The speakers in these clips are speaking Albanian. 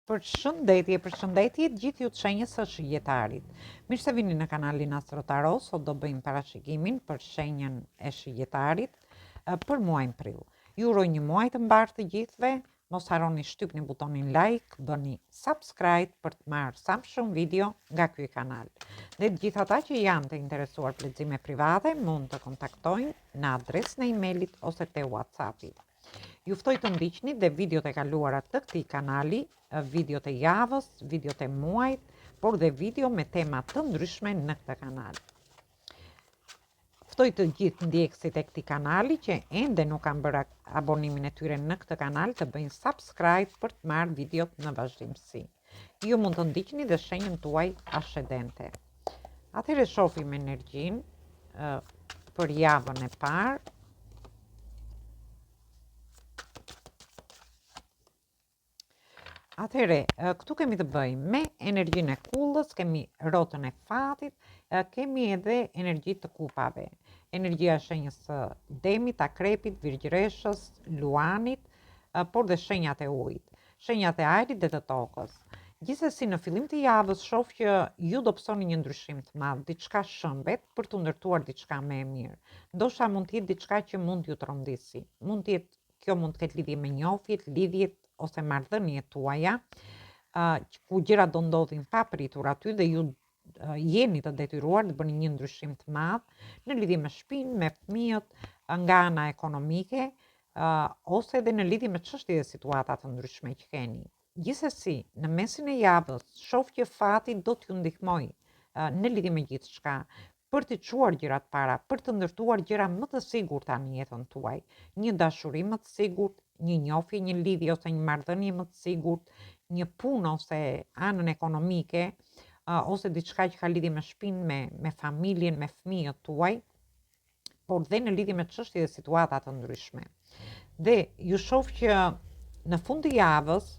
Përshëndetje gjithë ju të shenjës së shijetarit. Mirë se vini në kanalin Astro Tarot, sot do bëjmë parashikimin për shenjën e shijetarit për muajin prill. Ju uroj një muaj të mbarë të gjithëve, mos harroni shtypni butonin like, bëni subscribe për të marrë sa më shumë video nga ky kanal. Dhe të gjithë ata që janë të interesuar për lexime private mund të kontaktojnë në adresën e emailit ose te WhatsAppi. Ju ftoj të ndiqni dhe videot e kaluara të këtij kanali, videot e javës, videot e muajit, por dhe video me tema të ndryshme në këtë kanal. Ftoj të gjithë ndjekësit e këtij kanali që ende nuk kanë bërë abonimin e tyre në këtë kanal të bëjnë subscribe për të marrë videot në vazhdimsi. Ju mund të ndiqni dhe shenjën tuaj ascendente. Atëherë shohim energjinë për javën e parë. Atëherë, këtu kemi të bëjmë me energjinë e kullës, kemi rrotën e fatit, kemi edhe energji të kupave. Energjia e shenjës së Demit, Akrepit, Virgjëreshës, Luanit, por dhe shenjat e ujit, shenjat e ajrit dhe të tokës. Gjithsesi në fillim të javës shoh që ju do pësoni një ndryshim të madh, diçka shëmbet për të ndërtuar diçka më e mirë. Ndoshta mund të jetë diçka që mund t'ju trondisi. Kjo mund të ketë lidhje me njohjet, lidhjet ose marrëdhëniet tuaja, ku gjërat do ndodhin papritur aty dhe ju jeni të detyruar të bëni një ndryshim të madh në lidhje me shtëpinë, me fëmijët, nga ana ekonomike, ose edhe në lidhje me çështje dhe situata të ndryshme që keni. Gjithsesi, në mesin e javës shoh që fati do t'ju ndihmojë në lidhje me gjithçka, për të çuar gjërat para, për të ndërtuar gjëra më të sigurta në jetën tuaj, një dashuri më të sigurt, një njohje, një lidhje ose një marrëdhënie më të sigurt, një punë ose anën ekonomike, ose diçka që ka lidhje me shtëpinë, me familjen, me fëmijët tuaj, por dhe në lidhje me çështje dhe situata të ndryshme. Dhe ju shoh që në fund të javës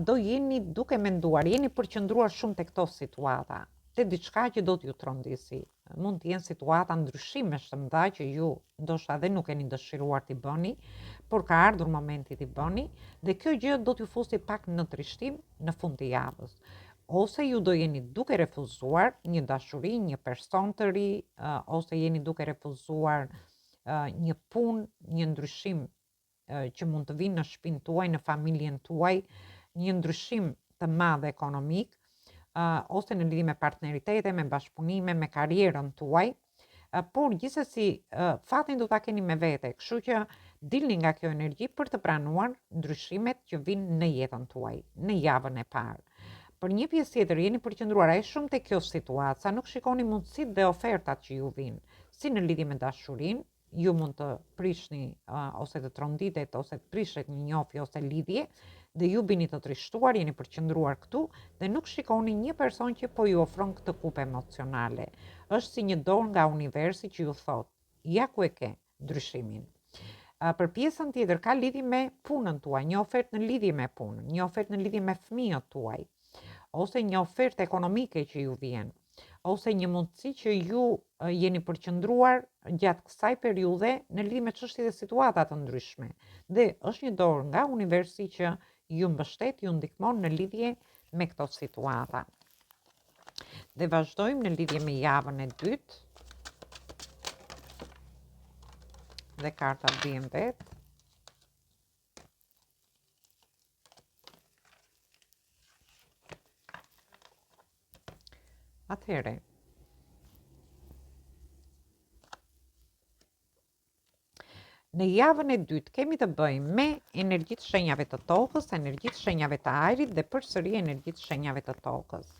do jeni duke menduar, jeni përqendruar shumë tek këto situata, te diçka që do t'ju trondisi. Mund të jenë situata ndryshimesh të mëdha që ju ndoshta edhe nuk keni dëshiruar t'i bëni, por ka ardhur momenti t'i bëni dhe kjo gjë do t'ju fusi pak në trishtim në fund të javës. Ose ju do jeni duke refuzuar një dashuri, një person të ri, ose jeni duke refuzuar një punë, një ndryshim që mund të vinë në shtëpinë tuaj, në familjen tuaj, një ndryshim të madh ekonomik, ose në lidhje me partneritete, me bashkëpunime, me karrierën tuaj, por gjithsesi fatin do ta keni me vete, kështu që dilni nga kjo energji për të pranuar ndryshimet që vinë në jetën tuaj, në javën e parë. Për një pjesë tjetër jeni përqendruar aq shumë te kjo situatë, sa nuk shikoni mundësitë dhe ofertat që ju vinë, si në lidhje me dashurinë, ju mund të prishni ose të tronditet ose të prishet një njohje ose lidhje dhe ju bini të trishtuar, jeni përqendruar këtu dhe nuk shikoni një person që po ju ofron këtë kupë emocionale. Është si një dorë nga universi që ju thot, ja ku e ke ndryshimin. Për pjesën tjetër ka lidhje me punën tuaj, një ofertë në lidhje me punën, një ofertë në lidhje me fëmijët tuaj, ose një ofertë ekonomike që ju vjen, ose një mundësi që ju jeni përqendruar gjatë kësaj periudhe në lidhje me çështje dhe situata të ndryshme. Dhe është një dorë nga universi që ju mbështet, ju ndihmon në lidhje me këto situata. Dhe vazhdojmë në lidhje me javën e dytë. Dhe karta bien vetë. Atëherë, në javën e dytë kemi të bëjmë me energjitë shenjave të tokës, energjitë shenjave të ajrit dhe përsëri energjitë shenjave të tokës.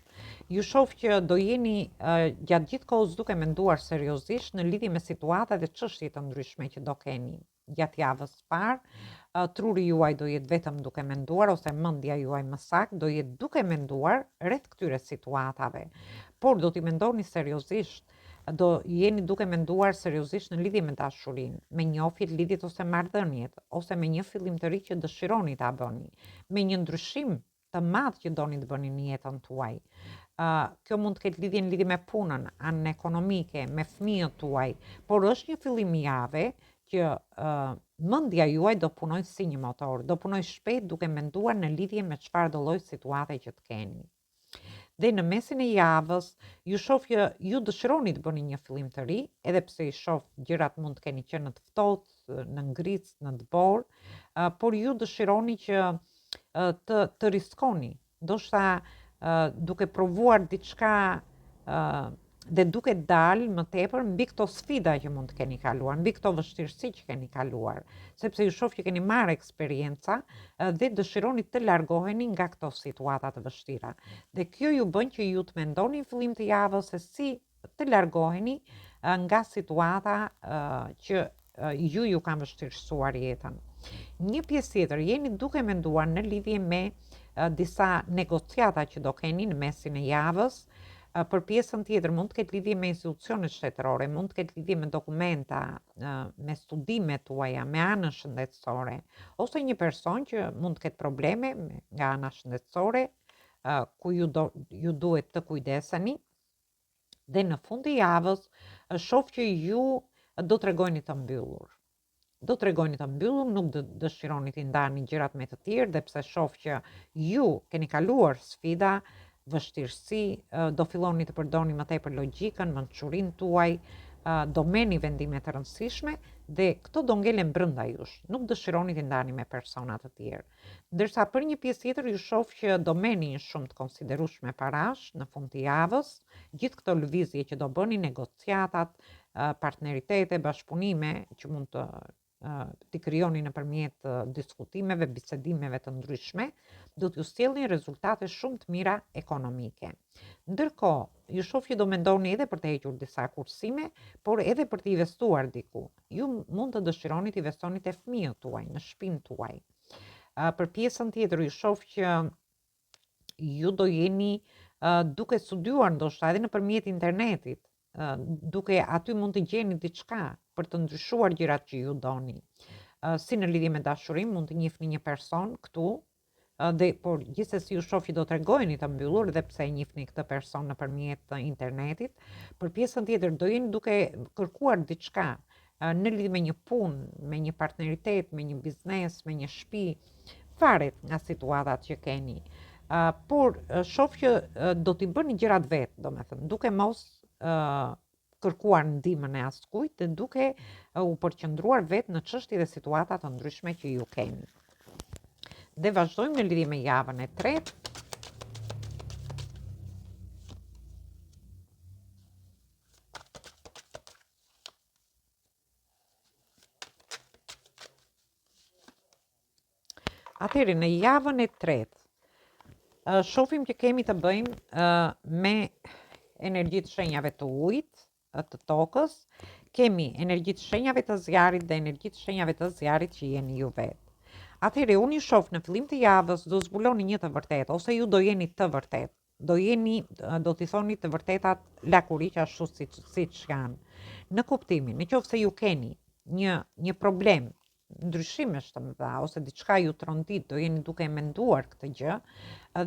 Ju shoh që do jeni gjatë gjithë kohës duke menduar seriozisht në lidhje me situata dhe çështje të ndryshme që do keni gjatë javës së parë. Truri juaj do jetë vetëm duke menduar, ose mendja juaj më saktë do jetë duke menduar rreth këtyre situatave. Por do t'i mendoni seriozisht, do jeni duke menduar seriozisht në lidhje me dashurinë, me njohjet, lidhjet ose marrëdhëniet, ose me një fillim të ri që dëshironi ta bëni, me një ndryshim të madh që doni të bëni në jetën tuaj. Kjo mund të ketë lidhje me punën, anën ekonomike, me fëmijët tuaj, por është një fillim jave që mendja juaj do punoj si një motor, do punoj shpejt duke menduar në lidhje me çfarë do lloj situate që të keni. Dhe në mesin e javës, ju shoh që ju dëshironi të bëni një fillim të ri, edhe pse i shoh gjërat mund të keni qenë në të ftohtë, në ngric, në të borë, por ju dëshironi që të riskoni, ndoshta duke provuar diçka dhe duke dalë më tepër mbi këto sfida që mund të keni kaluar, mbi këto vështirësi që keni kaluar, sepse ju shoh që keni marrë eksperjenca dhe dëshironi të largoheni nga këto situata të vështira. Dhe kjo ju bën që ju të mendoni në fillim të javës se si të largoheni nga situata që ju kanë vështirësuar jetën. Një pjesë tjetër, jeni duke menduar në lidhje me disa negociata që do keni në mesin e javës. Për pjesën tjetër mund të ketë lidhje me institucionet shtetërore, mund të ketë lidhje me dokumenta, me studimet tuaja, me anën shëndetësore, ose një person që mund të ketë probleme nga ana shëndetësore, ku ju duhet të kujdeseni. Dhe në fund të javës, shoh që ju do t'rregojeni të mbyllur. Do t'rregojeni të mbyllur, nuk dëshironi t'i ndani gjërat me të tjerë, dhe pse shoh që ju keni kaluar sfida, vështirësi, do filloni të përdorni më tepër logjikën, mençurinë tuaj, do merrni vendime të rëndësishme dhe këto do ngelen brenda jush. Nuk dëshironi t'i ndani me persona të tjerë. Ndërsa për një pjesë tjetër ju shoh që do merrni një shumë të konsiderueshme parash në fund të javës, gjithë këto lëvizje që do bëni, negociatat, partneritete, bashkëpunime që mund të t'i krijoni nëpërmjet diskutimeve, bisedimeve të ndryshme, do t'ju sjellin rezultate shumë të mira ekonomike. Ndërkohë, ju shoh që do mendoni edhe për të hequr disa kursime, por edhe për të investuar diku. Ju mund të dëshironi të investoni te fëmijët tuaj, në shtëpinë tuaj. Për pjesën tjetër, ju shoh që ju do jeni duke studiuar ndoshta edhe nëpërmjet internetit, duke aty mund të gjeni diçka për të ndryshuar gjërat që ju doni. Si në lidhje me dashurinë, mund të njihni një person këtu, por gjithsesi ju shoh që do t'rregojeni të mbyllur dhe pse e njihni këtë person nëpërmjet internetit. Për pjesën tjetër do jeni duke kërkuar diçka në lidhje me një punë, me një partneritet, me një biznes, me një shtëpi, varet nga situatat që keni. Por shoh që do t'i bëni gjërat vetë, domethënë, duke mos kërkuar ndihmën e askujt dhe duke u përqendruar vetë në çështje dhe situata të ndryshme që ju keni. Dhe vazhdojmë në lidhje me javën e tretë. Atëherë në javën e tretë, shohim që kemi të bëjmë me energjitë shenjave të ujit, të tokës, kemi energjitë shenjave të zjarit dhe energjitë shenjave të zjarit që jeni ju vetë. Atëherë unë ju shoh në fillim të javës do zbuloni një të vërtetë, ose ju do jeni të vërtetë. Do t'i thoni të vërtetat lakuriq ashtu siç janë. Në kuptimin, nëse ju keni një problem, ndryshimesh të mëdha ose diçka ju trondit, do jeni duke menduar këtë gjë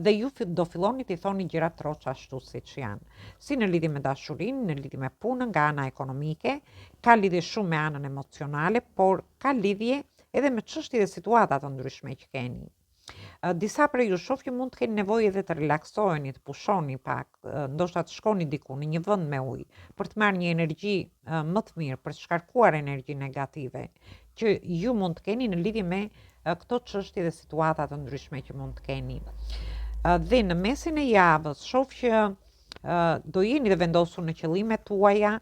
dhe ju do filloni t'i thoni gjërat troç ashtu siç janë. Si në lidhje me dashurinë, në lidhje me punën nga ana ekonomike, ka lidhje shumë me anën emocionale, por ka lidhje edhe me çështje dhe situata të ndryshme që keni. Disa prej ju shoh që mund të keni nevojë edhe të relaksoheni, të pushoni pak, ndoshta të shkoni diku në një vend me ujë, për të marrë një energji më të mirë, për të shkarkuar energji negative që ju mund të keni në lidhje me këto çështje dhe situata të ndryshme që mund të keni. Dhe në mesin e javës shoh që do jeni të vendosur në qëllimet tuaja,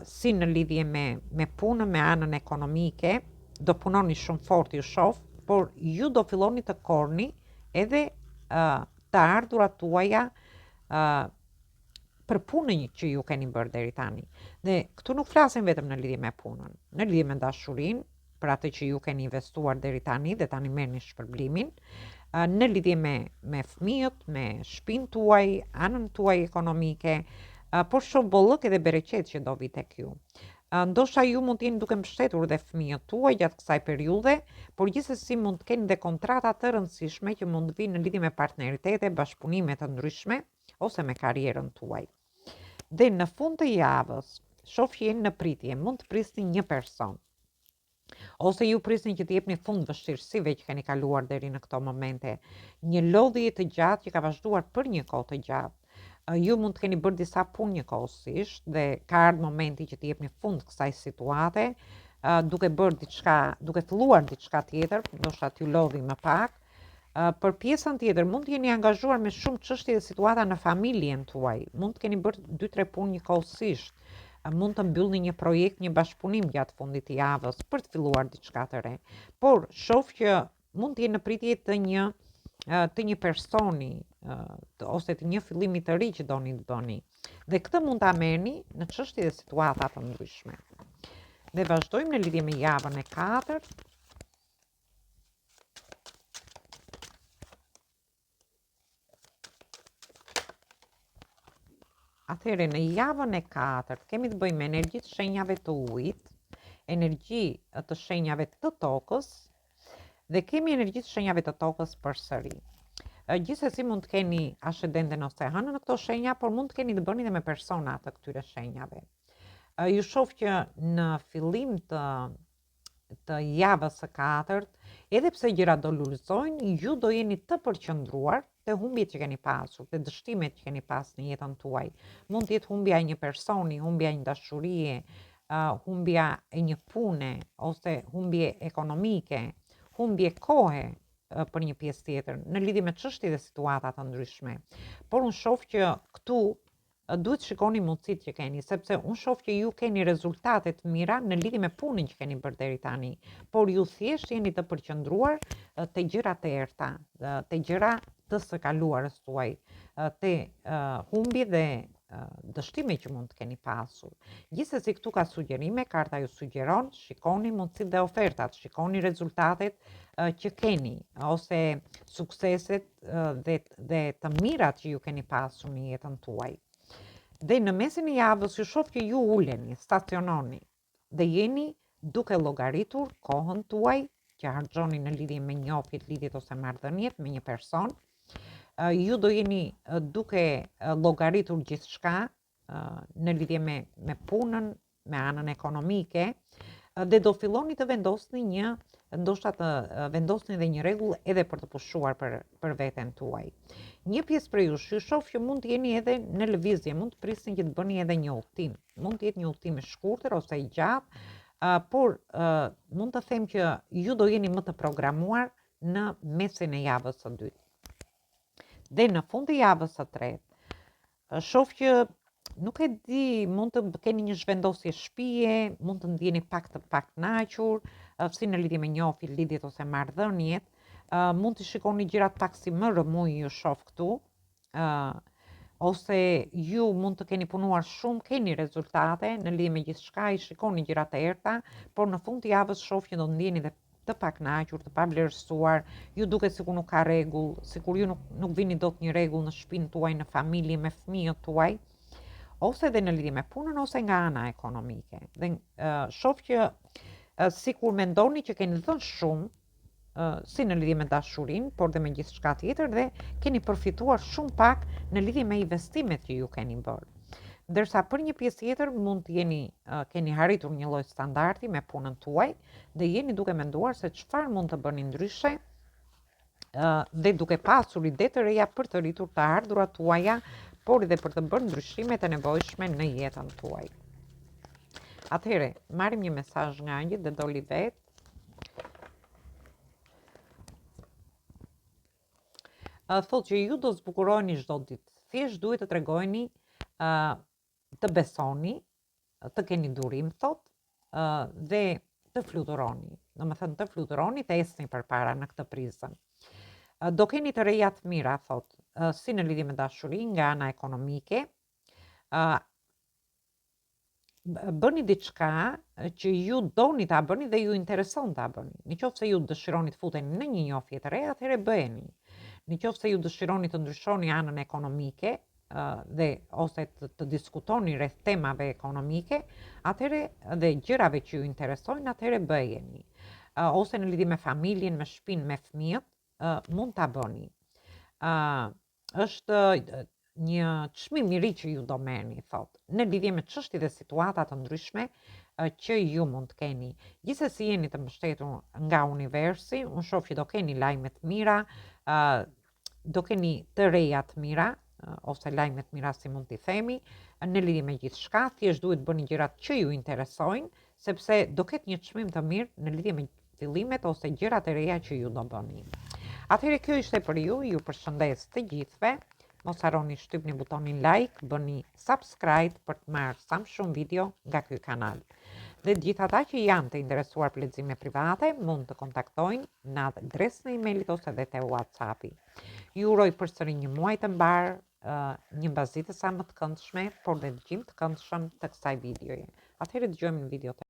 si në lidhje me punën, me anën ekonomike, do punoni shumë fort ju shoh, por ju do filloni të korni edhe të ardhurat tuaja për punën që ju keni bërë deri tani. Dhe këtu nuk flasim vetëm në lidhje me punën, në lidhje me dashurinë, për atë që ju keni investuar deri tani dhe tani merrni shpërblimin, në lidhje me fëmijët, me shtëpinë tuaj, anën tuaj ekonomike, por shoh bollëk edhe bereqet që do vi tek ju. Ndoshta ju mund të jeni duke mbështetur dhe fëmijët tuaj gjatë kësaj periudhe, por gjithsesi mund të keni dhe kontrata të rëndësishme që mund të vinë në lidhje me partneritete, bashkëpunime të ndryshme ose me karrierën tuaj. Dhe në fund të javës, shoh që jeni në pritje, mund të prisni një person. ose ju prisni që t'jepni fund vështirësive që keni kaluar deri në këto momente, një lodhje të gjatë që ka vazhduar për një kohë të gjatë. Ju mund të keni bërë disa punë njëkohësisht dhe ka ardhur momenti që t'jepni fund kësaj situate, duke bërë diçka, duke filluar diçka tjetër, ndoshta t'ju lodhi më pak. Për pjesën tjetër, mund të jeni angazhuar me shumë çështje dhe situata në familjen tuaj. Mund të keni bërë 2-3 punë njëkohësisht. Mund të mbyllni një projekt, një bashkëpunim gjatë fundit të javës për të filluar diçka të re. Por shoh që mund të jenë në pritje të një personi ose të një fillimi të ri që doni të bëni. Dhe këtë mund ta merrni në çështje dhe situata të ndryshme. Dhe vazhdojmë në lidhje me javën e 4. Atëherë në javën e 4 kemi të bëjmë me energji të shenjave të ujit, energji të shenjave të tokës dhe kemi energji të shenjave të tokës përsëri. Gjithsesi mund të keni ascendenten ose hënën në këto shenja, por mund të keni të bëni dhe me persona të këtyre shenjave. Ju shoh që në fillim të javës së 4, edhe pse gjërat do lulëzojnë, ju do jeni të përqendruar te humbjet që keni pasur, te dështimet që keni pas në jetën tuaj. Mund të jetë humbja e një personi, humbja e një dashurie, humbja e një pune ose humbje ekonomike, humbje kohe për një pjesë tjetër në lidhje me çështje dhe situata të ndryshme. Por unë shoh që këtu duhet shikoni mundësitë që keni, sepse unë shoh që ju keni rezultate të mira në lidhje me punën që keni bërë deri tani, por ju thjesht jeni të përqendruar te gjërat e errta, te gjëra të së kaluarës tuaj, te humbi dhe dështime që mund të keni pasur. Gjithsesi këtu ka sugjerime, karta ju sugjeron, shikoni mundësitë dhe ofertat, shikoni rezultatet që keni ose sukseset dhe të mirat që ju keni pasur në jetën tuaj. Dhe në mesin e javës ju shoh që ju uleni, staciononi dhe jeni duke llogaritur kohën tuaj që harxhoni në lidhje me njohjet, lidhjet ose marrëdhëniet me një person. Ju do jeni duke llogaritur gjithçka në lidhje me punën, me anën ekonomike dhe do filloni të vendosni ndoshta të vendosni dhe një rregull edhe për të pushuar për veten tuaj. Një pjesë prej jush ju shoh që mund të jeni edhe në lëvizje, mund të prisni që të bëni edhe një udhtim. Mund të jetë një udhtim i shkurtër ose i gjatë, por mund të them që ju do jeni më të programuar në mesin e javës së dytë. Dhe në fund të javës së tretë, shoh që nuk e di, mund të keni një zhvendosje shtëpie, mund të ndjeni pak të pakënaqur, si në lidhje me njohjet, lidhjet ose marrëdhëniet, mund të shikoni gjërat pak si më rëmuj ju shoh këtu, ose ju mund të keni punuar shumë, keni rezultate në lidhje me gjithçka, i shikoni gjërat e errta, por në fund të javës shoh që do ndjeni dhe të pakënaqur, të pavlerësuar, ju duket sikur nuk ka rregull, sikur ju nuk vini dot një rregull në shtëpinë tuaj, në familje, me fëmijët tuaj, ose edhe në lidhje me punën ose nga ana ekonomike. Dhe shoh që sikur mendoni që keni dhënë shumë, si në lidhje me dashurinë, por dhe me gjithçka tjetër dhe keni përfituar shumë pak në lidhje me investimet që ju keni bërë. Ndërsa për një pjesë tjetër mund të keni arritur një lloj standardi me punën tuaj dhe jeni duke menduar se çfarë mund të bëni ndryshe dhe duke pasur ide të reja për të rritur të ardhurat tuaja, por edhe për të bërë ndryshimet e nevojshme në jetën tuaj. Atëherë, marrim një mesazh nga angjëllit dhe doli vetë. Thotë që ju do zbukurojeni çdo ditë. Thjesht duhet të tregojeni të besoni, të keni durim, thot, dhe të fluturoni. Domethënë të fluturoni, të esni përpara në këtë prizën. Do keni të reja të mira, thot, si në lidhje me dashurinë, nga ana ekonomike. Bëni diçka që ju doni ta bëni dhe ju intereson ta bëni. Nëse ju dëshironi të futeni në një njohje të re, atëherë bëheni. Nëse ju dëshironi të ndryshoni anën ekonomike, dhe ose të diskutoni rreth temave ekonomike, atëherë dhe gjërave që ju interesojnë, atëherë bëjeni. Ose në lidhje me familjen, me shtëpinë, me fëmijët, mund ta bëni. Është një çmim i ri që ju do merrni, thot, në lidhje me çështje dhe situata të ndryshme që ju mund të keni. Gjithsesi jeni të mbështetur nga universi, unë shoh që do keni lajme të mira, do keni të reja të mira, ose lajme të mira si mund t'i themi, në lidhje me gjithçka, thjesht duhet bëni gjërat që ju interesojnë, sepse do ketë një çmim të mirë në lidhje me fillimet ose gjërat e reja që ju do bëni. Atëherë kjo ishte për ju përshëndes të gjithëve. Mos harroni shtypni butonin like, bëni subscribe për të marrë sa më shumë video nga ky kanal. Dhe gjithë ata që janë të interesuar për lexime private mund të kontaktojnë në adresën e emailit ose edhe te WhatsAppi. Ju uroj përsëri një muaj të mbar, një mbazitë sa më të këndshme, por dhe dëgjim të këndshëm të kësaj videoje. Atëherë dëgjojmë në video të